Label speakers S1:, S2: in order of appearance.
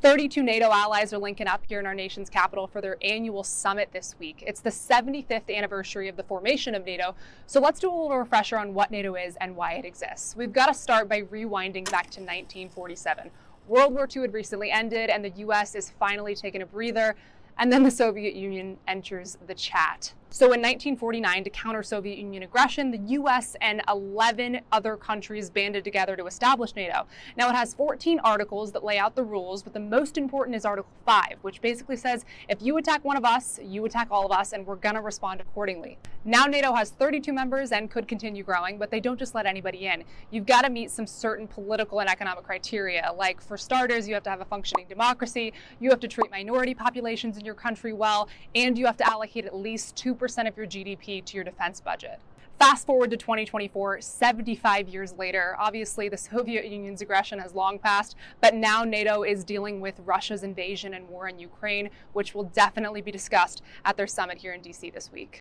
S1: 32 NATO allies are linking up here in our nation's capital for their annual summit this week. It's the 75th anniversary of the formation of NATO, so let's do a little refresher on what NATO is and why it exists. We've got to start by rewinding back to 1947. World War II had recently ended and the US is finally taking a breather, and then the Soviet Union enters the chat. So in 1949, to counter Soviet Union aggression, the US and 11 other countries banded together to establish NATO. Now it has 14 articles that lay out the rules, but the most important is Article 5, which basically says if you attack one of us, you attack all of us, and we're gonna respond accordingly. Now NATO has 32 members and could continue growing, but they don't just let anybody in. You've got to meet some certain political and economic criteria. Like, for starters, you have to have a functioning democracy, you have to treat minority populations in your country well, and you have to allocate at least 2% of your GDP to your defense budget. Fast forward to 2024, 75 years later, obviously the Soviet Union's aggression has long passed, but now NATO is dealing with Russia's invasion and war in Ukraine, which will definitely be discussed at their summit here in DC this week.